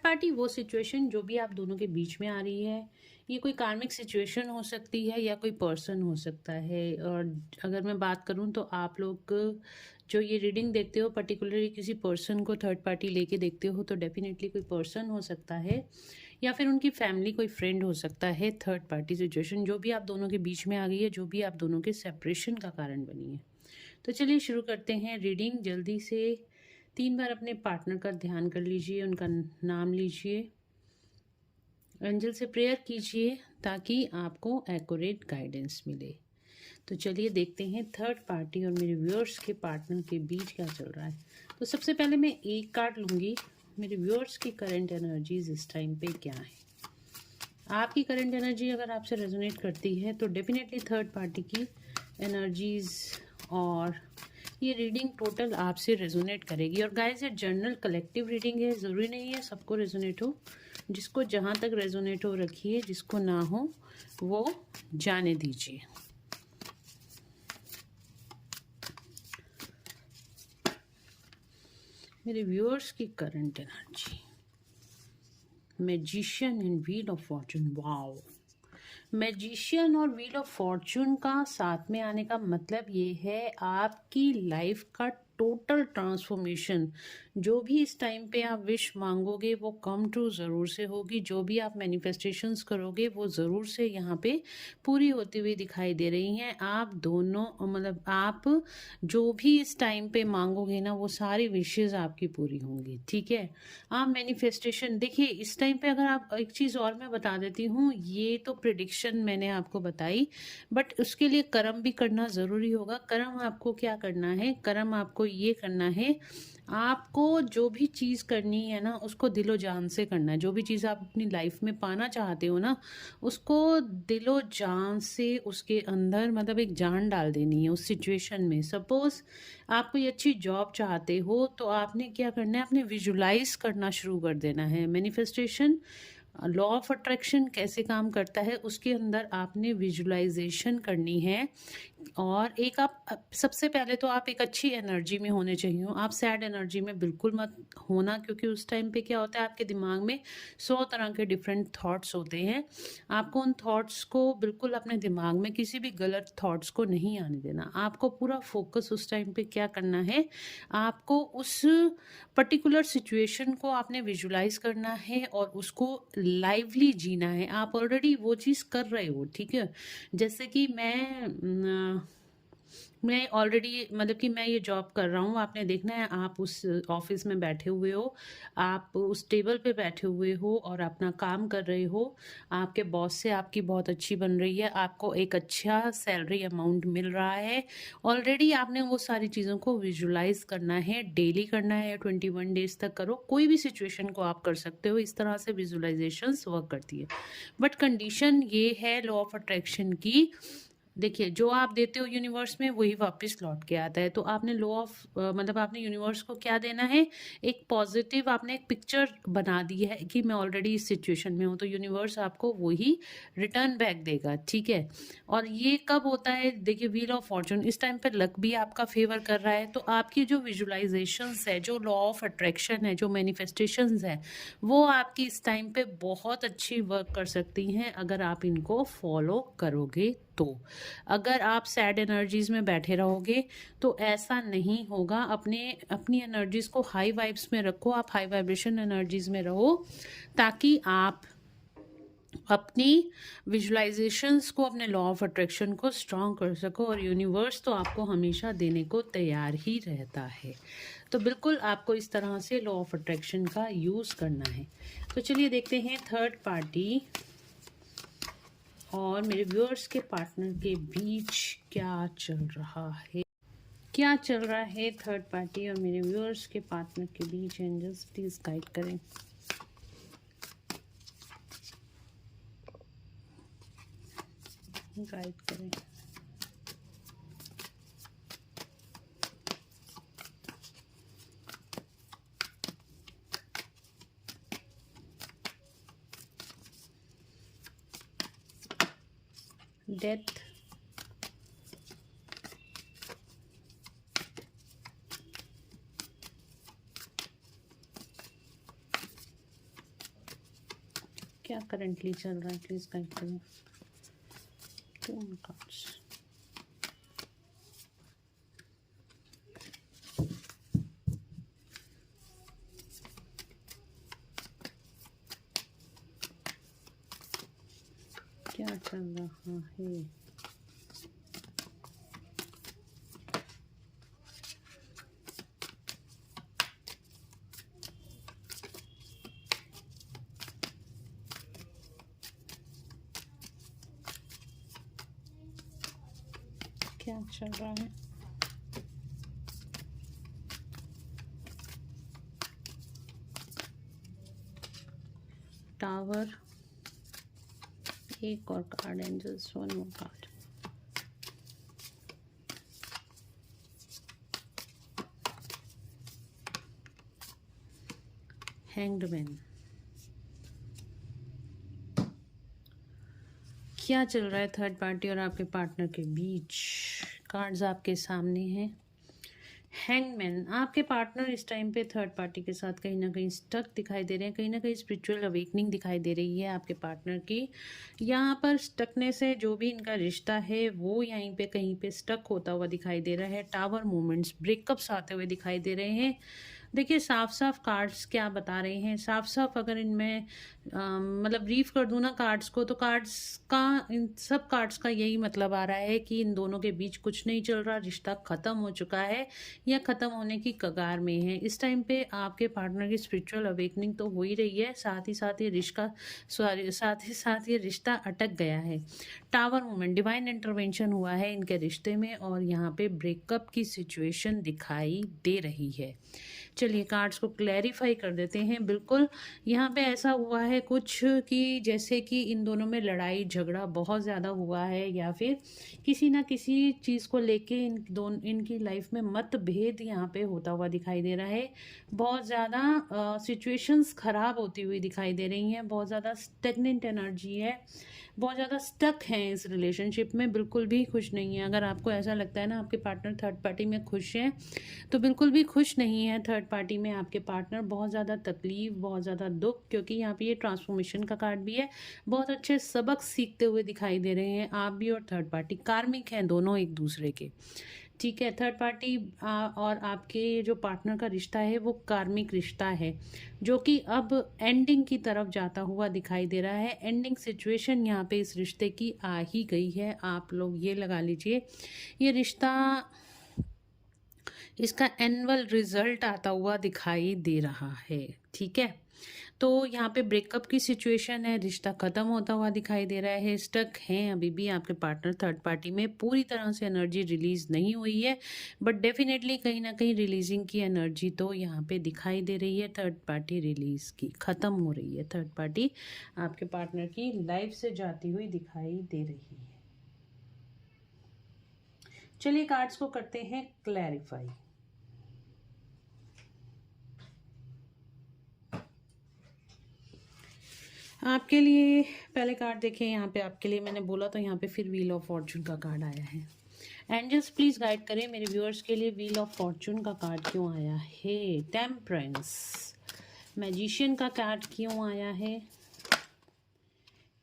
Party वो situation जो भी आप दोनों के बीच में आ रही है, ये कोई कार्मिक सिचुएशन हो सकती है या कोई पर्सन हो सकता है। और अगर मैं बात करूं तो आप लोग जो ये रीडिंग देखते हो पर्टिकुलरली किसी पर्सन को थर्ड पार्टी लेके देखते हो तो डेफिनेटली कोई पर्सन हो सकता है या फिर उनकी फैमिली कोई फ्रेंड हो सकता है। थर्ड पार्टी सिचुएशन जो भी आप दोनों के बीच में आ गई है, जो भी आप दोनों के सेपरेशन का कारण बनी है। तो चलिए शुरू करते हैं रीडिंग। जल्दी से 3 बार अपने पार्टनर का ध्यान कर लीजिए, उनका नाम लीजिए, एंजल से प्रेयर कीजिए ताकि आपको एक्यूरेट गाइडेंस मिले। तो चलिए देखते हैं थर्ड पार्टी और मेरे व्यूअर्स के पार्टनर के बीच क्या चल रहा है। तो सबसे पहले मैं एक कार्ड लूँगी, मेरे व्यूअर्स की करंट एनर्जीज इस टाइम पे क्या है। आपकी करंट एनर्जी अगर आपसे रेजोनेट करती है तो डेफिनेटली थर्ड पार्टी की एनर्जीज और ये रीडिंग टोटल आपसे रेजोनेट करेगी। और गाइस ये जर्नल कलेक्टिव रीडिंग है, ज़रूरी नहीं है सबको रेजोनेट हो। जिसको जहाँ तक रेजोनेट हो रखिए, जिसको ना हो वो जाने दीजिए। मेरे व्यूअर्स की current energy, magician and wheel of Fortune. Wow, magician और व्हील ऑफ फॉर्चून का साथ में आने का मतलब ये है आपकी लाइफ का टोटल ट्रांसफॉर्मेशन। जो भी इस टाइम पे आप विश मांगोगे वो कम ट्रू ज़रूर से होगी। जो भी आप मैनिफेस्टेशंस करोगे वो ज़रूर से यहाँ पे पूरी होती हुई दिखाई दे रही हैं। आप दोनों मतलब आप जो भी इस टाइम पे मांगोगे ना वो सारी विशेज़ आपकी पूरी होंगी। ठीक है, आप मैनिफेस्टेशन देखिए इस टाइम पे। अगर आप एक चीज़ और मैं बता देती हूँ, ये तो प्रिडिक्शन मैंने आपको बताई, बट उसके लिए कर्म भी करना ज़रूरी होगा। कर्म आपको क्या करना है, कर्म आपको ये करना है, आपको जो भी चीज़ करनी है ना उसको दिलो जान से करना है। जो भी चीज़ आप अपनी लाइफ में पाना चाहते हो ना उसको दिलो जान से उसके अंदर मतलब एक जान डाल देनी है उस सिचुएशन में। सपोज आप कोई अच्छी जॉब चाहते हो तो आपने क्या करना है, आपने विजुलाइज करना शुरू कर देना है। मैनिफेस्टेशन लॉ ऑफ अट्रैक्शन कैसे काम करता है उसके अंदर आपने विजुलाइजेशन करनी है। और एक आप सबसे पहले तो आप एक अच्छी एनर्जी में होने चाहिए। आप सैड एनर्जी में बिल्कुल मत होना, क्योंकि उस टाइम पे क्या होता है आपके दिमाग में 100 तरह के डिफरेंट थॉट्स होते हैं। आपको उन थॉट्स को बिल्कुल अपने दिमाग में किसी भी गलत थॉट्स को नहीं आने देना। आपको पूरा फोकस उस टाइम पे क्या करना है, आपको उस पर्टिकुलर सिचुएशन को आपने विजुलाइज करना है और उसको लाइवली जीना है। आप ऑलरेडी वो चीज़ कर रहे हो। ठीक है, जैसे कि मैं ऑलरेडी मतलब कि मैं ये जॉब कर रहा हूँ। आपने देखना है आप उस ऑफिस में बैठे हुए हो, आप उस टेबल पे बैठे हुए हो और अपना काम कर रहे हो। आपके बॉस से आपकी बहुत अच्छी बन रही है, आपको एक अच्छा सैलरी अमाउंट मिल रहा है। ऑलरेडी आपने वो सारी चीज़ों को विजुलाइज करना है, डेली करना है, 21 डेज तक करो। कोई भी सिचुएशन को आप कर सकते हो, इस तरह से विजुलाइजेशंस वर्क करती है। बट कंडीशन ये है लॉ ऑफ अट्रैक्शन की, देखिए जो आप देते हो यूनिवर्स में वही वापस लौट के आता है। तो आपने लॉ ऑफ मतलब आपने यूनिवर्स को क्या देना है, एक पॉजिटिव आपने एक पिक्चर बना दी है कि मैं ऑलरेडी इस सिचुएशन में हूँ, तो यूनिवर्स आपको वही रिटर्न बैक देगा। ठीक है, और ये कब होता है, देखिए व्हील ऑफ फॉर्चून इस टाइम पर लक भी आपका फेवर कर रहा है। तो आपकी जो विजुलाइजेशंस है, जो लॉ ऑफ अट्रैक्शन है, जो मैनिफेस्टेशंस है, वो आपकी इस टाइम पे बहुत अच्छी वर्क कर सकती हैं अगर आप इनको फॉलो करोगे तो। अगर आप सैड एनर्जीज में बैठे रहोगे तो ऐसा नहीं होगा। अपनी एनर्जीज को हाई वाइब्स में रखो, आप हाई वाइब्रेशन एनर्जीज में रहो ताकि आप अपनी विजुलाइजेशंस को, अपने लॉ ऑफ अट्रैक्शन को स्ट्रॉन्ग कर सको। और यूनिवर्स तो आपको हमेशा देने को तैयार ही रहता है। तो बिल्कुल आपको इस तरह से लॉ ऑफ अट्रैक्शन का यूज़ करना है। तो चलिए देखते हैं थर्ड पार्टी और मेरे व्यूअर्स के पार्टनर के बीच क्या चल रहा है। क्या चल रहा है थर्ड पार्टी और मेरे व्यूअर्स के पार्टनर के बीच। एंजल्स प्लीज गाइड करें। गाइड करें। डेथ, क्या करंटली चल रहा है, प्लीज गाइड करें। 2 कार्ड्स। क्या चल रहा है? क्या चल रहा है? टावर, एक और कार्ड, एंजल्स, 1 मोर कार्ड। Hanged man. क्या चल रहा है थर्ड पार्टी और आपके पार्टनर के बीच? कार्ड्स आपके सामने हैं। हैंगमैन, आपके पार्टनर इस टाइम पे थर्ड पार्टी के साथ कहीं ना कहीं स्टक दिखाई दे रहे हैं, कहीं ना कहीं स्पिरिचुअल अवेकनिंग दिखाई दे रही है आपके पार्टनर की। यहाँ पर स्टकनेस है, जो भी इनका रिश्ता है वो यहीं पे कहीं पे स्टक होता हुआ दिखाई दे रहा है। टावर मूवमेंट्स, ब्रेकअप्स आते हुए दिखाई दे रहे हैं। देखिए साफ साफ कार्ड्स क्या बता रहे हैं, साफ साफ अगर इनमें मतलब ब्रीफ कर दूं ना कार्ड्स को, तो कार्ड्स का, इन सब कार्ड्स का यही मतलब आ रहा है कि इन दोनों के बीच कुछ नहीं चल रहा, रिश्ता ख़त्म हो चुका है या ख़त्म होने की कगार में है। इस टाइम पे आपके पार्टनर की स्पिरिचुअल अवेकनिंग तो हो ही रही है, साथ ही साथ ये रिश्ता अटक गया है। टावर मूवमेंट, डिवाइन इंटरवेंशन हुआ है इनके रिश्ते में और यहाँ पे ब्रेकअप की सिचुएशन दिखाई दे रही है। चलिए कार्ड्स को क्लैरिफाई कर देते हैं। बिल्कुल यहाँ पे ऐसा हुआ है कुछ कि जैसे कि इन दोनों में लड़ाई झगड़ा बहुत ज़्यादा हुआ है, या फिर किसी ना किसी चीज़ को लेके इनकी लाइफ में मतभेद यहाँ पे होता हुआ दिखाई दे रहा है। बहुत ज़्यादा सिचुएशंस ख़राब होती हुई दिखाई दे रही हैं, बहुत ज़्यादा स्टेगनेंट एनर्जी है, बहुत ज़्यादा स्टक हैं इस रिलेशनशिप में, बिल्कुल भी खुश नहीं है। अगर आपको ऐसा लगता है ना आपके पार्टनर थर्ड पार्टी में खुश हैं, तो बिल्कुल भी खुश नहीं है थर्ड पार्टी में आपके पार्टनर। बहुत ज़्यादा तकलीफ, बहुत ज़्यादा दुख, क्योंकि यहाँ पे ये ट्रांसफॉर्मेशन का कार्ड भी है। बहुत अच्छे सबक सीखते हुए दिखाई दे रहे हैं आप भी और थर्ड पार्टी। कार्मिक हैं दोनों एक दूसरे के, ठीक है। थर्ड पार्टी और आपके जो पार्टनर का रिश्ता है वो कार्मिक रिश्ता है, जो कि अब एंडिंग की तरफ जाता हुआ दिखाई दे रहा है। एंडिंग सिचुएशन यहाँ पे इस रिश्ते की आ ही गई है। आप लोग ये लगा लीजिए, ये रिश्ता, इसका एनुअल रिजल्ट आता हुआ दिखाई दे रहा है, ठीक है। तो यहाँ पे ब्रेकअप की सिचुएशन है, रिश्ता ख़त्म होता हुआ दिखाई दे रहा है। स्टक हैं अभी भी आपके पार्टनर थर्ड पार्टी में, पूरी तरह से एनर्जी रिलीज़ नहीं हुई है, बट डेफिनेटली कहीं ना कहीं रिलीजिंग की एनर्जी तो यहाँ पे दिखाई दे रही है। थर्ड पार्टी रिलीज़ की ख़त्म हो रही है, थर्ड पार्टी आपके पार्टनर की लाइफ से जाती हुई दिखाई दे रही है। चलिए कार्ड्स को करते हैं क्लैरिफाई। आपके लिए पहले कार्ड देखें, यहाँ पे आपके लिए मैंने बोला तो यहाँ पे फिर व्हील ऑफ फॉर्चून का कार्ड आया है। एंजल्स प्लीज गाइड करें मेरे व्यूअर्स के लिए, व्हील ऑफ फॉर्चून का कार्ड क्यों आया है? टेम्परेंस, मैजिशियन का कार्ड क्यों आया है?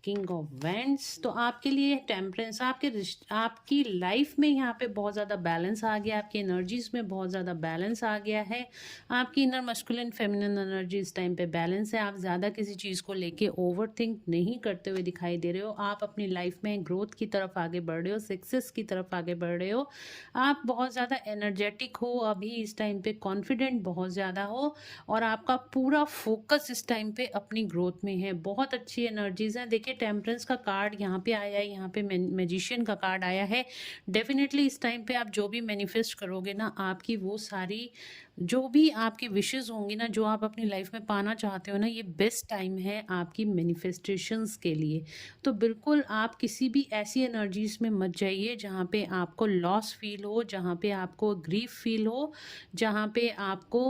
King of wands. तो आपके लिए टेम्परेंस, आपकी लाइफ में यहाँ पे बहुत ज़्यादा बैलेंस आ गया, आपकी एनर्जीज में बहुत ज़्यादा बैलेंस आ गया है। आपकी इनर मस्कुलिन फेमिनिन एनर्जी इस टाइम पे बैलेंस है। आप ज़्यादा किसी चीज़ को लेके ओवर थिंक नहीं करते हुए दिखाई दे रहे हो। आप अपनी लाइफ में ग्रोथ की तरफ आगे बढ़ रहे हो, सक्सेस की तरफ आगे बढ़ रहे हो। आप बहुत ज़्यादा एनर्जेटिक हो अभी इस टाइम पे, कॉन्फिडेंट बहुत ज़्यादा हो, और आपका पूरा फोकस इस टाइम पे अपनी ग्रोथ में है। बहुत अच्छी एनर्जीज हैं। देखिए टेम्परेंस का कार्ड यहाँ पे आया है, यहाँ पे मैजिशियन का कार्ड आया है। डेफिनेटली इस टाइम पे आप जो भी मैनिफेस्ट करोगे ना, आपकी वो सारी जो भी आपकी विशेस होंगी ना, जो आप अपनी लाइफ में पाना चाहते हो ना, ये बेस्ट टाइम है आपकी मैनिफेस्टेशंस के लिए। तो बिल्कुल आप किसी भी ऐसी एनर्जीज में मत जाइए जहाँ पे आपको लॉस फील हो, जहाँ पे आपको ग्रीफ फील हो, जहाँ पे आपको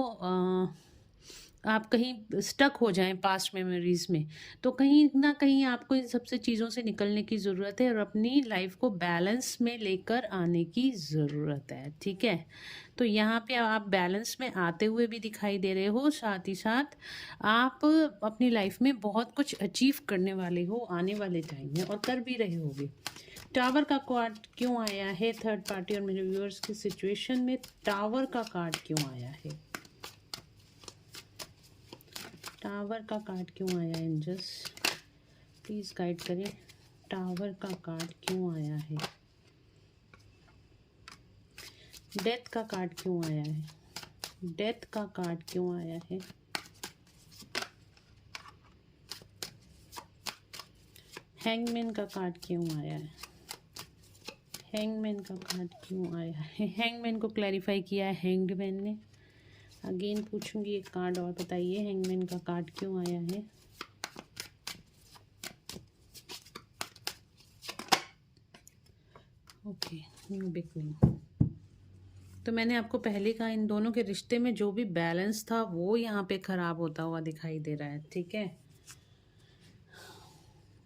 आप कहीं स्टक हो जाएं पास्ट मेमोरीज में, तो कहीं ना कहीं आपको इन सबसे चीज़ों से निकलने की ज़रूरत है और अपनी लाइफ को बैलेंस में लेकर आने की ज़रूरत है। ठीक है, तो यहाँ पे आप बैलेंस में आते हुए भी दिखाई दे रहे हो, साथ ही साथ आप अपनी लाइफ में बहुत कुछ अचीव करने वाले हो आने वाले टाइम में, और कर भी रहे होगे। टावर का कार्ड क्यों आया है थर्ड पार्टी और मेरे व्यूअर्स की सिचुएशन में? टावर का कार्ड क्यों आया है? टावर का कार्ड क्यों आया है? एंजल्स प्लीज गाइड करें, टावर का कार्ड क्यों आया है? डेथ का कार्ड क्यों आया है? डेथ का कार्ड क्यों आया है? हैंगमैन का कार्ड क्यों आया है? हैंगमैन का कार्ड क्यों आया है? हैंगमैन को क्लैरिफाई किया है हैंगमैन ने। अगेन पूछूंगी एक कार्ड और, बताइए हैंगमैन का कार्ड क्यों आया है? Okay, new beginning. तो मैंने आपको पहले कहा इन दोनों के रिश्ते में जो भी बैलेंस था वो यहाँ पे खराब होता हुआ दिखाई दे रहा है। ठीक है,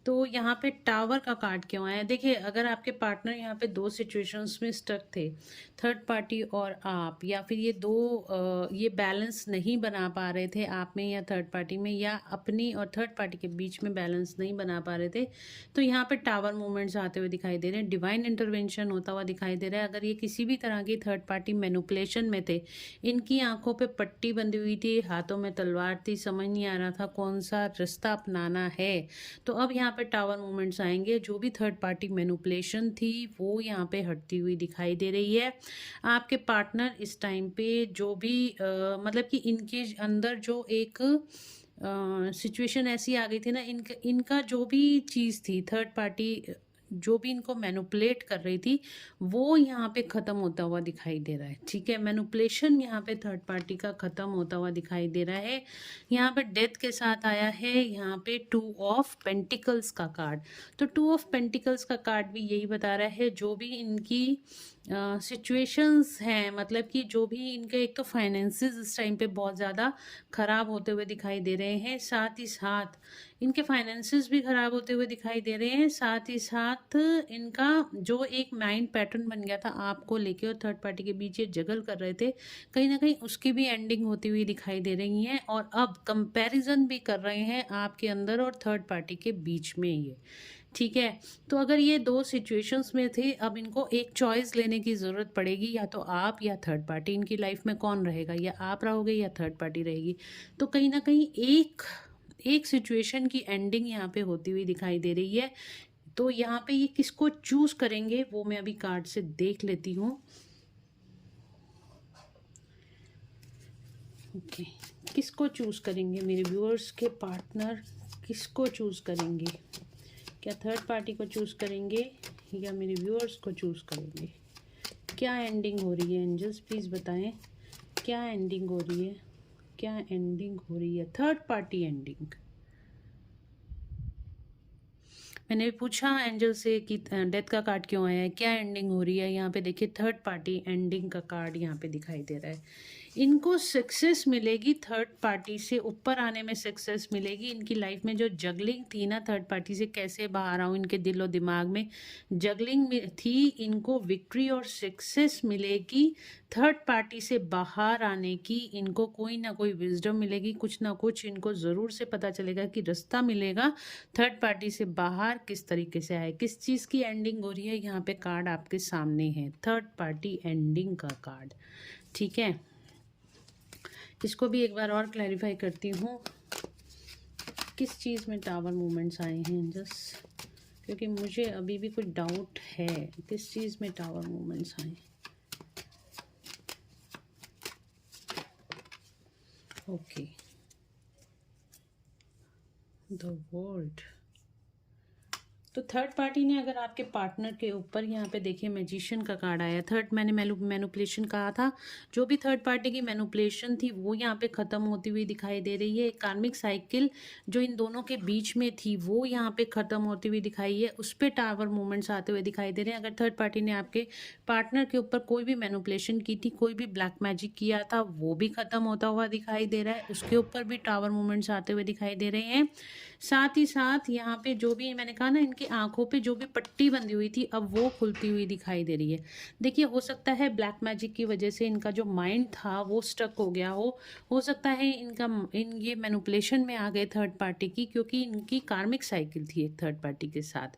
तो यहाँ पे टावर का कार्ड क्यों आया? देखिए, अगर आपके पार्टनर यहाँ पे दो सिचुएशंस में स्टक थे, थर्ड पार्टी और आप, या फिर ये दो ये बैलेंस नहीं बना पा रहे थे आप में या थर्ड पार्टी में, या अपनी और थर्ड पार्टी के बीच में बैलेंस नहीं बना पा रहे थे, तो यहाँ पे टावर मूवमेंट्स आते हुए दिखाई दे रहे हैं, डिवाइन इंटरवेंशन होता हुआ दिखाई दे रहा है। अगर ये किसी भी तरह की थर्ड पार्टी मैनिपुलेशन में थे, इनकी आंखों पे पट्टी बंधी हुई थी, हाथों में तलवार थी, समझ नहीं आ रहा था कौन सा रास्ता अपनाना है, तो अब यहाँ पे टावर मूवमेंट्स आएंगे। जो भी थर्ड पार्टी मैनिपुलेशन थी वो यहाँ पे हटती हुई दिखाई दे रही है। आपके पार्टनर इस टाइम पे जो भी मतलब कि इनके अंदर जो एक सिचुएशन ऐसी आ गई थी ना, इनका जो भी चीज़ थी, थर्ड पार्टी जो भी इनको मैनिपुलेट कर रही थी, वो यहाँ पे ख़त्म होता हुआ दिखाई दे रहा है। ठीक है, मैनिपुलेशन यहाँ पे थर्ड पार्टी का ख़त्म होता हुआ दिखाई दे रहा है। यहाँ पे डेथ के साथ आया है यहाँ पे टू ऑफ पेंटिकल्स का कार्ड। तो टू ऑफ पेंटिकल्स का कार्ड भी यही बता रहा है, जो भी इनकी सिचुएशंस हैं, मतलब कि जो भी इनके एक तो फाइनेंसेस इस टाइम पे बहुत ज़्यादा ख़राब होते हुए दिखाई दे रहे हैं, साथ ही साथ इनके फाइनेंसेस भी ख़राब होते हुए दिखाई दे रहे हैं, साथ ही साथ इनका जो एक माइंड पैटर्न बन गया था आपको लेके और थर्ड पार्टी के बीच ये जगल कर रहे थे, कहीं ना कहीं उसकी भी एंडिंग होती हुई दिखाई दे रही है, और अब कंपैरिजन भी कर रहे हैं आपके अंदर और थर्ड पार्टी के बीच में ये। ठीक है, तो अगर ये दो सिचुएशंस में थे, अब इनको एक चॉइस लेने की ज़रूरत पड़ेगी, या तो आप या थर्ड पार्टी। इनकी लाइफ में कौन रहेगा, या आप रहोगे या थर्ड पार्टी रहेगी। तो कहीं ना कहीं एक सिचुएशन की एंडिंग यहाँ पे होती हुई दिखाई दे रही है। तो यहाँ पे ये किसको चूज करेंगे वो मैं अभी कार्ड से देख लेती हूँ। ओके, किसको चूज करेंगे मेरे व्यूअर्स के पार्टनर? किसको चूज करेंगे? क्या थर्ड पार्टी को चूज करेंगे या मेरे व्यूअर्स को चूज करेंगे? क्या एंडिंग हो रही है एंजल्स, प्लीज बताएं, क्या एंडिंग हो रही है? क्या एंडिंग हो रही है? Third party ending. मैंने भी पूछा एंजल से कि डेथ का कार्ड क्यों आया है, क्या एंडिंग हो रही है? यहाँ पे देखिए थर्ड पार्टी एंडिंग का कार्ड यहाँ पे दिखाई दे रहा है। इनको सक्सेस मिलेगी, थर्ड पार्टी से ऊपर आने में सक्सेस मिलेगी। इनकी लाइफ में जो जगलिंग थी ना, थर्ड पार्टी से कैसे बाहर आऊँ, इनके दिल और दिमाग में जगलिंग थी, इनको विक्ट्री और सक्सेस मिलेगी। थर्ड पार्टी से बाहर आने की इनको कोई ना कोई विजडम मिलेगी, कुछ ना कुछ इनको ज़रूर से पता चलेगा कि रास्ता मिलेगा थर्ड पार्टी से बाहर किस तरीके से आए। किस चीज़ की एंडिंग हो रही है? यहाँ पे कार्ड आपके सामने है, थर्ड पार्टी एंडिंग का कार्ड। ठीक है, इसको भी एक बार और क्लैरिफाई करती हूँ, किस चीज़ में टावर मूवमेंट्स आए हैं जस्ट, क्योंकि मुझे अभी भी कुछ डाउट है किस चीज़ में टावर मूवमेंट्स आए। ओके, द वर्ल्ड, तो थर्ड पार्टी ने अगर आपके पार्टनर के ऊपर, यहाँ पे देखिए मैजिशियन का कार्ड आया, थर्ड मैंने मैनुपुलेशन कहा था, जो भी थर्ड पार्टी की मैनुपुलेशन थी वो यहाँ पे ख़त्म होती हुई दिखाई दे रही है। कार्मिक साइकिल जो इन दोनों के बीच में थी वो यहाँ पे ख़त्म होती हुई दिखाई है, उस पर टावर मूवमेंट्स आते हुए दिखाई दे रहे हैं। अगर थर्ड पार्टी ने आपके पार्टनर के ऊपर कोई भी मैनुपुलेशन की थी, कोई भी ब्लैक मैजिक किया था, वो भी ख़त्म होता हुआ दिखाई दे रहा है, उसके ऊपर भी टावर मूवमेंट्स आते हुए दिखाई दे रहे हैं। साथ ही साथ यहाँ पे जो भी मैंने कहा ना, इनकी आंखों पे जो भी पट्टी बंधी हुई थी अब वो खुलती हुई दिखाई दे रही है। देखिए हो सकता है ब्लैक मैजिक की वजह से इनका जो माइंड था वो स्टक हो गया हो सकता है ये मैनिपुलेशन में आ गए थर्ड पार्टी की, क्योंकि इनकी कार्मिक साइकिल थी एक थर्ड पार्टी के साथ,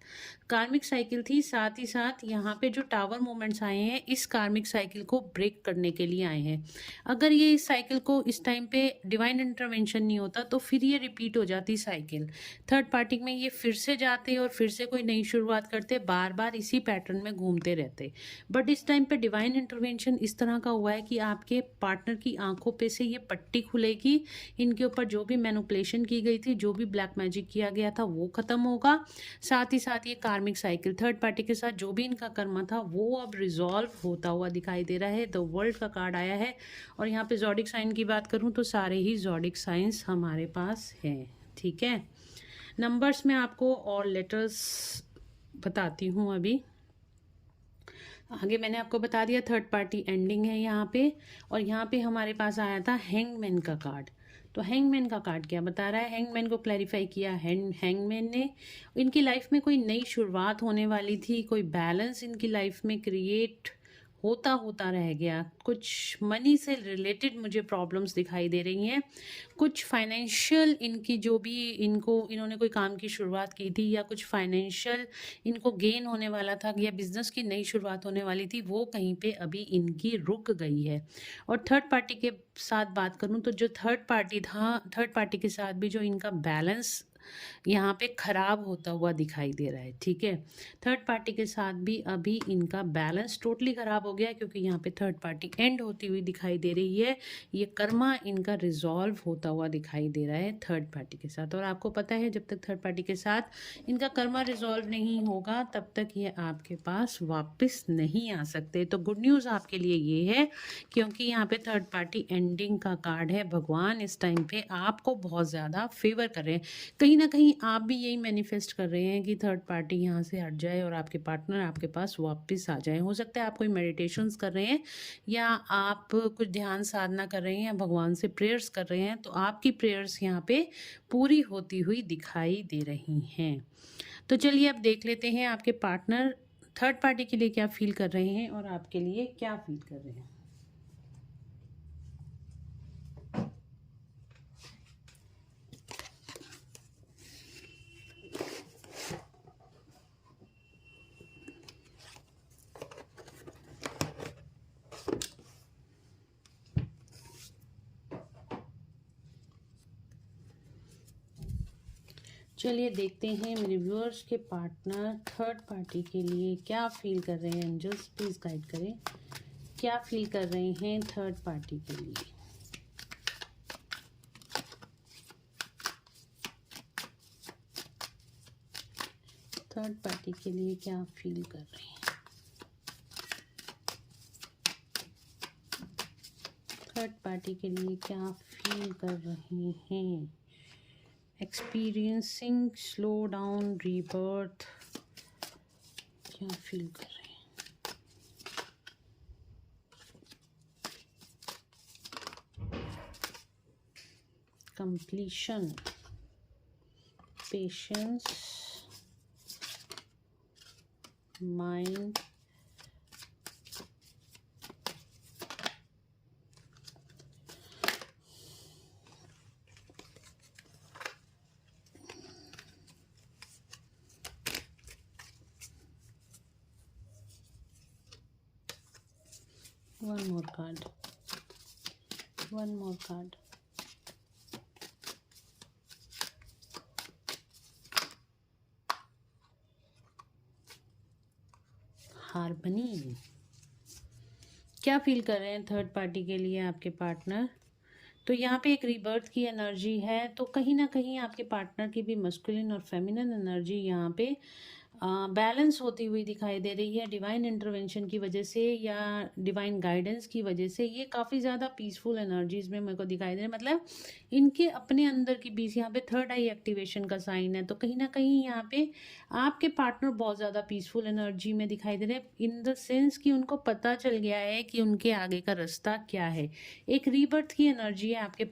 कार्मिक साइकिल थी। साथ ही साथ यहाँ पे जो टावर मूवमेंट्स आए हैं इस कार्मिक साइकिल को ब्रेक करने के लिए आए हैं। अगर ये इस साइकिल को इस टाइम पे डिवाइन इंटरवेंशन नहीं होता तो फिर ये रिपीट हो जाती साइकिल, थर्ड पार्टी में ये फिर से जाते और फिर से कोई नई शुरुआत करते, बार बार इसी पैटर्न में घूमते रहते। बट इस टाइम पे डिवाइन इंटरवेंशन इस तरह का हुआ है कि आपके पार्टनर की आंखों पे से ये पट्टी खुलेगी, इनके ऊपर जो भी मैनिपुलेशन की गई थी, जो भी ब्लैक मैजिक किया गया था वो खत्म होगा। साथ ही साथ ये कार्मिक साइकिल थर्ड पार्टी के साथ जो भी इनका कर्म था वो अब रिजॉल्व होता हुआ दिखाई दे रहा है। द वर्ल्ड का कार्ड आया है और यहाँ पे ज़ोडिक साइन की बात करूँ तो सारे ही ज़ोडिक साइंस हमारे पास हैं। ठीक है, नंबर्स में आपको और लेटर्स बताती हूँ। अभी आगे मैंने आपको बता दिया थर्ड पार्टी एंडिंग है यहाँ पे, और यहाँ पे हमारे पास आया था हैंगमैन का कार्ड। तो हैंगमैन का कार्ड क्या बता रहा है, हैंगमैन को क्लैरिफाई किया हैंगमैन ने, इनकी लाइफ में कोई नई शुरुआत होने वाली थी, कोई बैलेंस इनकी लाइफ में क्रिएट होता होता रह गया, कुछ मनी से रिलेटेड मुझे प्रॉब्लम्स दिखाई दे रही हैं, कुछ फाइनेंशियल इनकी जो भी इन्होंने कोई काम की शुरुआत की थी या कुछ फाइनेंशियल इनको गेन होने वाला था या बिजनेस की नई शुरुआत होने वाली थी वो कहीं पे अभी इनकी रुक गई है। और थर्ड पार्टी के साथ बात करूं तो जो थर्ड पार्टी था, थर्ड पार्टी के साथ भी जो इनका बैलेंस यहाँ पे खराब होता हुआ दिखाई दे रहा है। ठीक है, थर्ड पार्टी के साथ भी अभी इनका बैलेंस टोटली खराब हो गया है, क्योंकि यहाँ पे थर्ड पार्टी एंड होती हुई दिखाई दे रही है, ये कर्मा इनका रिजॉल्व होता हुआ दिखाई दे रहा है थर्ड पार्टी के साथ। और आपको पता है जब तक थर्ड पार्टी के साथ इनका कर्मा रिजॉल्व नहीं होगा तब तक ये आपके पास वापस नहीं आ सकते। तो गुड न्यूज़ आपके लिए ये है, क्योंकि यहाँ पे थर्ड पार्टी एंडिंग का कार्ड है, भगवान इस टाइम पे आपको बहुत ज़्यादा फेवर कर रहे हैं। कहीं ना कहीं आप भी यही मैनिफेस्ट कर रहे हैं कि थर्ड पार्टी यहाँ से हट जाए और आपके पार्टनर आपके पास वापस आ जाए। हो सकता है आप कोई मेडिटेशंस कर रहे हैं या आप कुछ ध्यान साधना कर रहे हैं या भगवान से प्रेयर्स कर रहे हैं, तो आपकी प्रेयर्स यहाँ पे पूरी होती हुई दिखाई दे रही हैं। तो चलिए अब देख लेते हैं आपके पार्टनर थर्ड पार्टी के लिए क्या फील कर रहे हैं और आपके लिए क्या फील कर रहे हैं। चलिए देखते हैं मेरे व्यूअर्स के पार्टनर थर्ड पार्टी के लिए क्या फील कर रहे हैं। एंजल्स प्लीज गाइड करें, क्या फील कर रहे हैं थर्ड पार्टी के लिए। थर्ड पार्टी के लिए क्या फील कर रहे हैं, थर्ड पार्टी के लिए क्या फील कर रहे हैं। एक्सपीरियंसिंग स्लो डाउन रीबर्थ, क्या फील कर रहे हैं। Completion, patience, mind, one more card, one more card, harmony. क्या फील कर रहे हैं थर्ड पार्टी के लिए आपके पार्टनर। तो यहाँ पे एक रीबर्थ की एनर्जी है, तो कहीं ना कहीं आपके पार्टनर की भी मस्कुलिन और फेमिनिन एनर्जी यहाँ पे बैलेंस होती हुई दिखाई दे रही है डिवाइन इंटरवेंशन की वजह से या डिवाइन गाइडेंस की वजह से। ये काफ़ी ज़्यादा पीसफुल एनर्जीज में मेरे को दिखाई दे रहे हैं, मतलब इनके अपने अंदर की पीस। यहाँ पे थर्ड आई एक्टिवेशन का साइन है, तो कहीं ना कहीं यहाँ पे आपके पार्टनर बहुत ज़्यादा पीसफुल एनर्जी में दिखाई दे रहे हैं, इन द सेंस कि उनको पता चल गया है कि उनके आगे का रास्ता क्या है। एक रीबर्थ की एनर्जी है आपके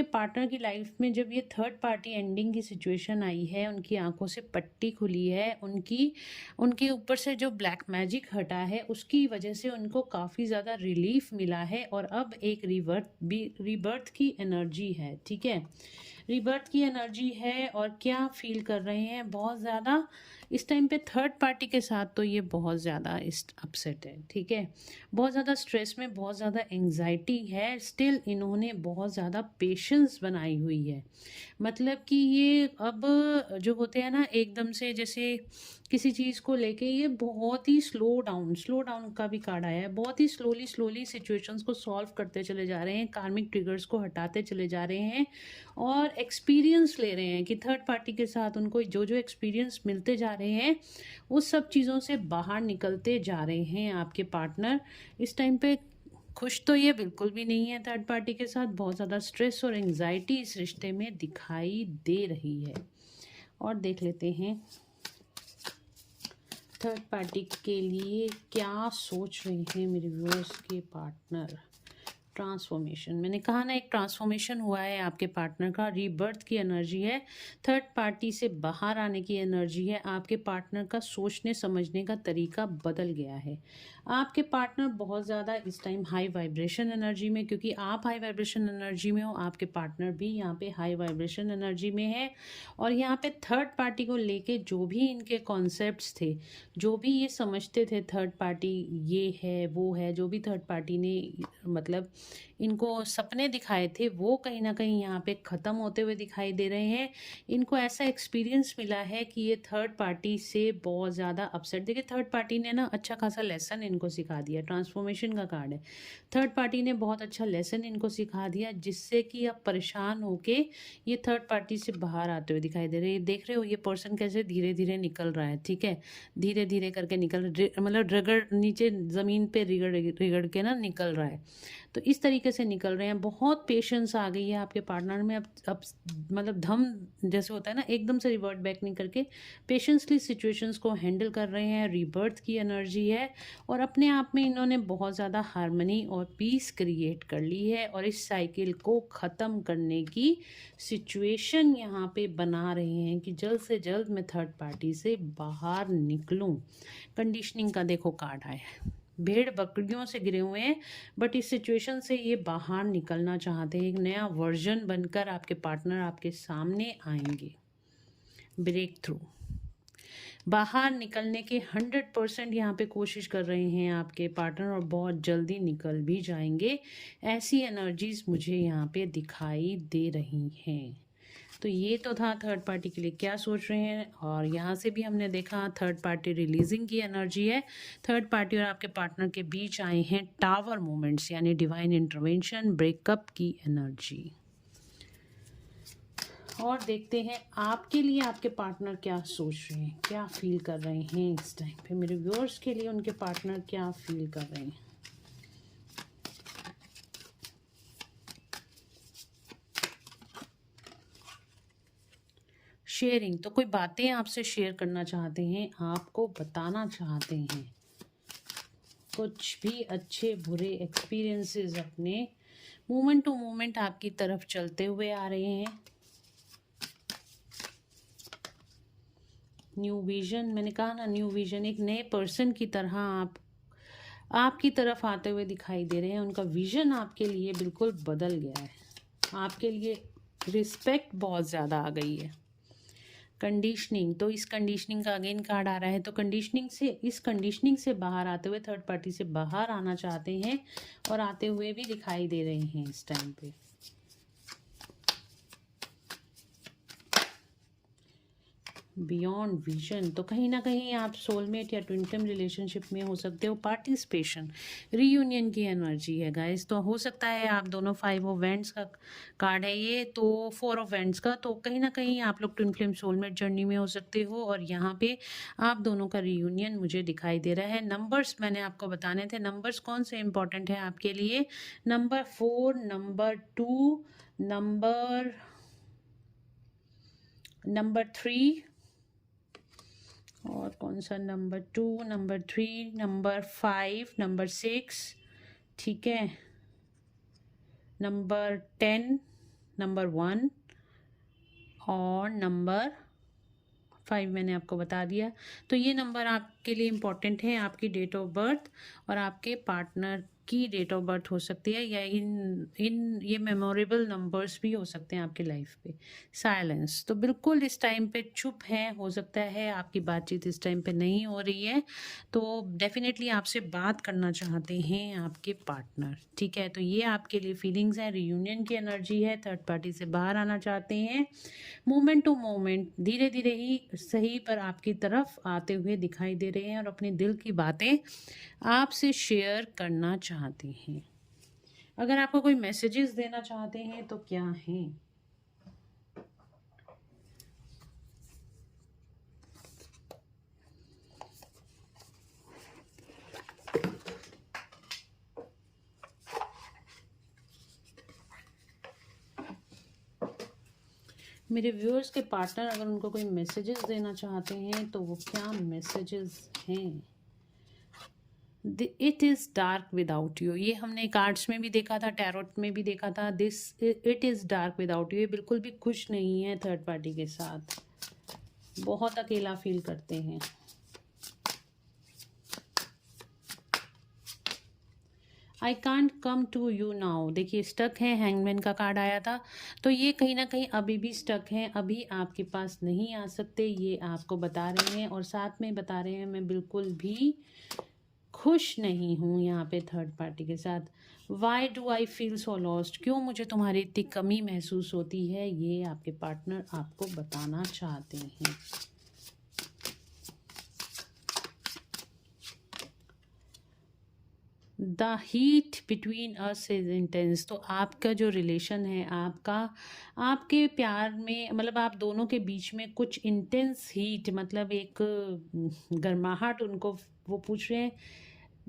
पार्टनर की लाइफ में। जब ये थर्ड पार्टी एंडिंग की सिचुएशन आई है, उनकी आंखों से पट्टी खुली है, उनके ऊपर से जो ब्लैक मैजिक हटा है, उसकी वजह से उनको काफ़ी ज़्यादा रिलीफ मिला है। और अब एक रीबर्थ की एनर्जी है, ठीक है, रीबर्थ की एनर्जी है। और क्या फील कर रहे हैं, बहुत ज़्यादा इस टाइम पे थर्ड पार्टी के साथ तो ये बहुत ज़्यादा अपसेट है, ठीक है, बहुत ज़्यादा स्ट्रेस में, बहुत ज़्यादा एंग्जाइटी है। स्टिल इन्होंने बहुत ज़्यादा पेशेंस बनाई हुई है, मतलब कि ये अब जो होते हैं ना एकदम से, जैसे किसी चीज़ को लेके ये बहुत ही स्लो डाउन का भी कार्ड आया है, बहुत ही स्लोली सिचुएशंस को सॉल्व करते चले जा रहे हैं, कार्मिक ट्रिगर्स को हटाते चले जा रहे हैं और एक्सपीरियंस ले रहे हैं कि थर्ड पार्टी के साथ उनको जो जो एक्सपीरियंस मिलते जा रहे हैं उस सब चीज़ों से बाहर निकलते जा रहे हैं आपके पार्टनर। इस टाइम पे खुश तो ये बिल्कुल भी नहीं है थर्ड पार्टी के साथ, बहुत ज़्यादा स्ट्रेस और एंग्जाइटी इस रिश्ते में दिखाई दे रही है। और देख लेते हैं थर्ड पार्टी के लिए क्या सोच रहे हैं मेरे व्यूअर्स के पार्टनर। ट्रांसफॉर्मेशन, मैंने कहा ना एक ट्रांसफॉर्मेशन हुआ है आपके पार्टनर का, रीबर्थ की एनर्जी है, थर्ड पार्टी से बाहर आने की एनर्जी है। आपके पार्टनर का सोचने समझने का तरीका बदल गया है। आपके पार्टनर बहुत ज़्यादा इस टाइम हाई वाइब्रेशन एनर्जी में, क्योंकि आप हाई वाइब्रेशन एनर्जी में हो, आपके पार्टनर भी यहाँ पे हाई वाइब्रेशन एनर्जी में है। और यहाँ पे थर्ड पार्टी को लेके जो भी इनके कॉन्सेप्ट्स थे, जो भी ये समझते थे थर्ड पार्टी ये है वो है, जो भी थर्ड पार्टी ने मतलब इनको सपने दिखाए थे, वो कहीं ना कहीं यहाँ पे ख़त्म होते हुए दिखाई दे रहे हैं। इनको ऐसा एक्सपीरियंस मिला है कि ये थर्ड पार्टी से बहुत ज़्यादा अपसेट, देखिए थर्ड पार्टी ने ना अच्छा खासा लेसन इनको सिखा दिया, ट्रांसफॉर्मेशन का कार्ड है, थर्ड पार्टी ने बहुत अच्छा लेसन इनको सिखा दिया, जिससे कि अब परेशान होके ये थर्ड पार्टी से बाहर आते हुए दिखाई दे रहे हैं। देख रहे हो ये पर्सन कैसे धीरे धीरे निकल रहा है, ठीक है, धीरे धीरे करके मतलब रगड़ नीचे ज़मीन पे रिगड़ रिगड़ के ना निकल रहा है। तो इस तरीके से निकल रहे हैं, बहुत पेशेंस आ गई है आपके पार्टनर में। अब मतलब धम जैसे होता है ना, एकदम से रिवर्ट बैक नहीं करके पेशेंसली सिचुएशंस को हैंडल कर रहे हैं। रीबर्थ की एनर्जी है और अपने आप में इन्होंने बहुत ज़्यादा हार्मनी और पीस क्रिएट कर ली है और इस साइकिल को ख़त्म करने की सिचुएशन यहाँ पे बना रहे हैं कि जल्द से जल्द मैं थर्ड पार्टी से बाहर निकलूँ। कंडीशनिंग का देखो कार्ड आया है, भेड़ बकरियों से गिरे हुए हैं, बट इस सिचुएशन से ये बाहर निकलना चाहते हैं। एक नया वर्जन बनकर आपके पार्टनर आपके सामने आएंगे। ब्रेक थ्रू, बाहर निकलने के 100% यहाँ पे कोशिश कर रहे हैं आपके पार्टनर और बहुत जल्दी निकल भी जाएंगे। ऐसी एनर्जीज मुझे यहाँ पे दिखाई दे रही हैं। तो ये तो था थर्ड पार्टी के लिए क्या सोच रहे हैं। और यहाँ से भी हमने देखा थर्ड पार्टी रिलीजिंग की एनर्जी है। थर्ड पार्टी और आपके पार्टनर के बीच आए हैं टावर मोमेंट्स, यानी डिवाइन इंटरवेंशन, ब्रेकअप की एनर्जी। और देखते हैं आपके लिए आपके पार्टनर क्या सोच रहे हैं, क्या फील कर रहे हैं इस टाइम पे। मेरे व्यूअर्स के लिए उनके पार्टनर क्या फील कर रहे हैं। शेयरिंग, तो कोई बातें आपसे शेयर करना चाहते हैं, आपको बताना चाहते हैं, कुछ भी अच्छे बुरे एक्सपीरियंसेस अपने मोमेंट टू मोमेंट आपकी तरफ चलते हुए आ रहे हैं। न्यू विजन, मैंने कहा ना न्यू विजन, एक नए पर्सन की तरह आपकी तरफ आते हुए दिखाई दे रहे हैं। उनका विजन आपके लिए बिल्कुल बदल गया है, आपके लिए रिस्पेक्ट बहुत ज़्यादा आ गई है। कंडीशनिंग, तो इस कंडीशनिंग का अगेन कार्ड आ रहा है, तो इस कंडीशनिंग से बाहर आते हुए थर्ड पार्टी से बाहर आना चाहते हैं और आते हुए भी दिखाई दे रहे हैं इस टाइम पे। बियॉन्ड विजन, तो कहीं ना कहीं आप सोलमेट या ट्विन फ्लेम रिलेशनशिप में हो सकते हो। पार्टिसिपेशन, रीयूनियन की एनर्जी है गाइस, तो हो सकता है आप दोनों 5 ऑफ वेंट्स का कार्ड है ये, तो 4 ऑफ वेंट्स का, तो कहीं ना कहीं आप लोग ट्विन फ्लेम सोलमेट जर्नी में हो सकते हो। और यहाँ पे आप दोनों का रीयूनियन मुझे दिखाई दे रहा है। नंबर्स मैंने आपको बताने थे, नंबर्स कौन से इंपॉर्टेंट है आपके लिए, नंबर 4, नंबर 2, नंबर 3, और कौन सा, नंबर 2, नंबर 3, नंबर 5, नंबर 6, ठीक है, नंबर 10, नंबर 1 और नंबर 5 मैंने आपको बता दिया। तो ये नंबर आपके लिए इम्पॉर्टेंट है, आपकी डेट ऑफ बर्थ और आपके पार्टनर की डेट ऑफ बर्थ हो सकती है, या इन ये मेमोरेबल नंबर्स भी हो सकते हैं आपकी लाइफ पे। साइलेंस, तो बिल्कुल इस टाइम पे चुप है, हो सकता है आपकी बातचीत इस टाइम पे नहीं हो रही है, तो डेफिनेटली आपसे बात करना चाहते हैं आपके पार्टनर, ठीक है। तो ये आपके लिए फीलिंग्स है, रियूनियन की एनर्जी है, थर्ड पार्टी से बाहर आना चाहते हैं, मोमेंट टू मोमेंट धीरे धीरे ही सही पर आपकी तरफ आते हुए दिखाई दे रहे हैं और अपने दिल की बातें आपसे शेयर करना चाहते हैं। अगर आपको कोई मैसेजेस देना चाहते हैं तो क्या हैं? मेरे व्यूअर्स के पार्टनर अगर उनको कोई मैसेजेस देना चाहते हैं तो वो क्या मैसेजेस हैं? It is dark without you, ये हमने कार्ड्स में भी देखा था, टैरोट में भी देखा था। This it is dark without you, ये बिल्कुल भी खुश नहीं है थर्ड पार्टी के साथ, बहुत अकेला फील करते हैं। I can't come to you now, देखिए स्टक है, हैंगमैन का कार्ड आया था, तो ये कहीं ना कहीं अभी भी स्टक हैं, अभी आपके पास नहीं आ सकते, ये आपको बता रहे हैं और साथ में बता रहे हैं मैं बिल्कुल भी खुश नहीं हूँ यहाँ पे थर्ड पार्टी के साथ। Why do I feel so lost, क्यों मुझे तुम्हारी इतनी कमी महसूस होती है, ये आपके पार्टनर आपको बताना चाहते हैं। The heat between us is intense, तो आपका जो रिलेशन है, आपके प्यार में, मतलब आप दोनों के बीच में कुछ इंटेंस हीट, मतलब एक गर्माहट उनको, वो पूछ रहे हैं,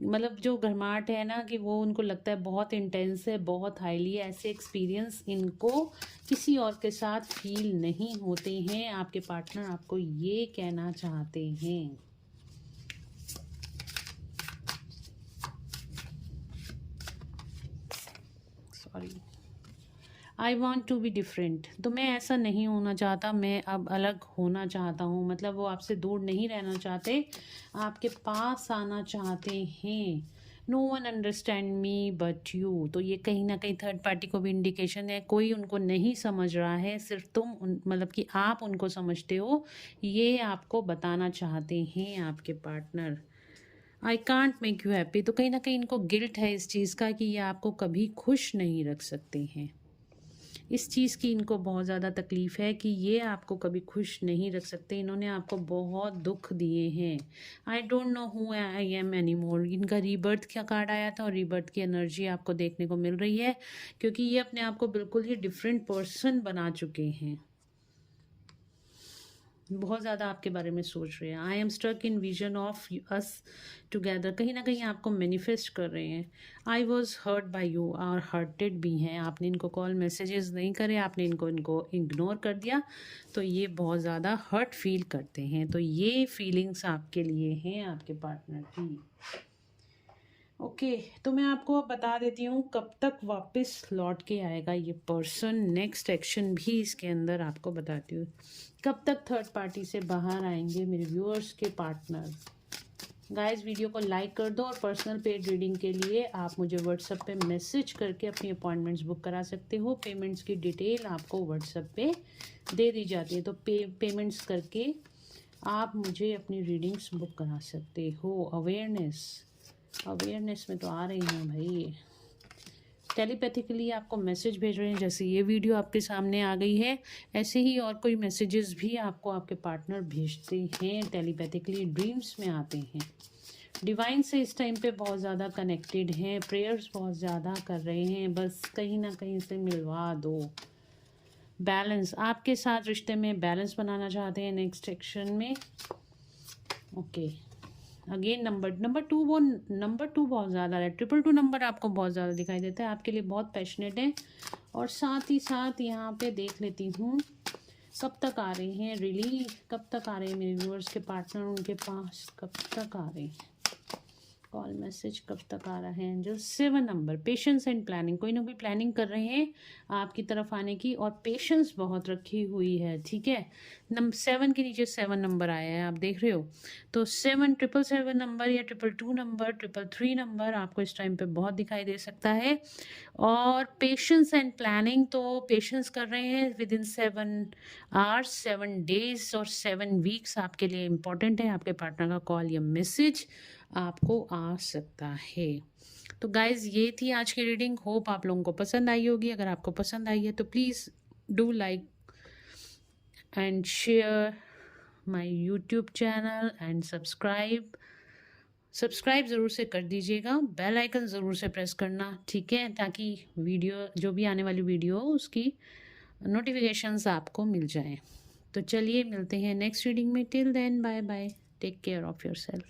मतलब जो गर्माहट है ना, कि वो उनको लगता है बहुत इंटेंस है, बहुत हाईली, ऐसे एक्सपीरियंस इनको किसी और के साथ फील नहीं होते हैं। आपके पार्टनर आपको ये कहना चाहते हैं। Sorry, I want to be different, तो मैं ऐसा नहीं होना चाहता, मैं अब अलग होना चाहता हूँ, मतलब वो आपसे दूर नहीं रहना चाहते, आपके पास आना चाहते हैं। No one understand me but you, तो ये कहीं ना कहीं थर्ड पार्टी को भी इंडिकेशन है, कोई उनको नहीं समझ रहा है, सिर्फ तुम मतलब कि आप उनको समझते हो, ये आपको बताना चाहते हैं आपके partner. I can't make you happy, तो कहीं ना कहीं इनको गिल्ट है इस चीज़ का कि ये आपको कभी खुश नहीं रख सकते हैं, इस चीज़ की इनको बहुत ज़्यादा तकलीफ़ है कि ये आपको कभी खुश नहीं रख सकते, इन्होंने आपको बहुत दुख दिए हैं। I don't know who I am any more, इनका रीबर्थ का कार्ड आया था और रीबर्थ की एनर्जी आपको देखने को मिल रही है, क्योंकि ये अपने आप को बिल्कुल ही डिफरेंट पर्सन बना चुके हैं, बहुत ज़्यादा आपके बारे में सोच रहे हैं। I am struck in vision of us together, कहीं ना कहीं आपको मैनिफेस्ट कर रहे हैं। I was hurt by you, और हर्टेड भी हैं, आपने इनको कॉल मैसेजेस नहीं करे, आपने इनको इग्नोर कर दिया, तो ये बहुत ज़्यादा हर्ट फील करते हैं। तो ये फीलिंग्स आपके लिए हैं आपके पार्टनर की। ओके, तो मैं आपको अब बता देती हूँ कब तक वापस लौट के आएगा ये पर्सन, नेक्स्ट एक्शन भी इसके अंदर आपको बताती हूँ, कब तक थर्ड पार्टी से बाहर आएंगे मेरे व्यूअर्स के पार्टनर। गाइस, वीडियो को लाइक कर दो और पर्सनल पेड रीडिंग के लिए आप मुझे व्हाट्सएप पे मैसेज करके अपनी अपॉइंटमेंट्स बुक करा सकते हो। पेमेंट्स की डिटेल आपको व्हाट्सएप पे दे दी जाती है, तो पेमेंट्स करके आप मुझे अपनी रीडिंग्स बुक करा सकते हो। अवेयरनेस में तो आ रही हूँ भाई, टेलीपैथिकली आपको मैसेज भेज रहे हैं। जैसे ये वीडियो आपके सामने आ गई है, ऐसे ही और कोई मैसेजेस भी आपको आपके पार्टनर भेजते हैं, टेलीपैथिकली ड्रीम्स में आते हैं। डिवाइन से इस टाइम पे बहुत ज़्यादा कनेक्टेड हैं, प्रेयर्स बहुत ज़्यादा कर रहे हैं, बस कहीं ना कहीं से मिलवा दो। बैलेंस, आपके साथ रिश्ते में बैलेंस बनाना चाहते हैं नेक्स्ट सेक्शन में। ओके, अगेन नंबर टू, वो नंबर 2 बहुत ज़्यादा है, 222 नंबर आपको बहुत ज़्यादा दिखाई देता है, आपके लिए बहुत पैशनेट है। और साथ ही साथ यहाँ पे देख लेती हूँ कब तक आ रहे हैं, रियली कब तक आ रहे हैं मेरे व्यूअर्स के पार्टनर, उनके पास कब तक आ रहे हैं, कॉल मैसेज कब तक आ रहा है angel. 7 number, patience and planning, कोई ना कोई प्लानिंग कर रहे हैं आपकी तरफ आने की, और पेशेंस बहुत रखी हुई है, ठीक है। 7 के नीचे 7 नंबर आया है, आप देख रहे हो। तो 7 नंबर या 222 नंबर, 333 नंबर आपको इस टाइम पे बहुत दिखाई दे सकता है। और पेशेंस एंड प्लानिंग, तो पेशेंस कर रहे हैं विद इन 7 आवर्स, 7 डेज और 7 वीक्स आपके लिए इम्पोर्टेंट है। आपके पार्टनर का कॉल या मैसेज आपको आ सकता है। तो गाइज़, ये थी आज की रीडिंग, होप आप लोगों को पसंद आई होगी। अगर आपको पसंद आई है तो please do like and share my YouTube channel and subscribe ज़रूर से कर दीजिएगा, बेल आइकन ज़रूर से प्रेस करना, ठीक है, ताकि वीडियो जो भी आने वाली वीडियो हो उसकी नोटिफिकेशंस आपको मिल जाएं। तो चलिए मिलते हैं नेक्स्ट रीडिंग में, till then bye bye, take care of yourself.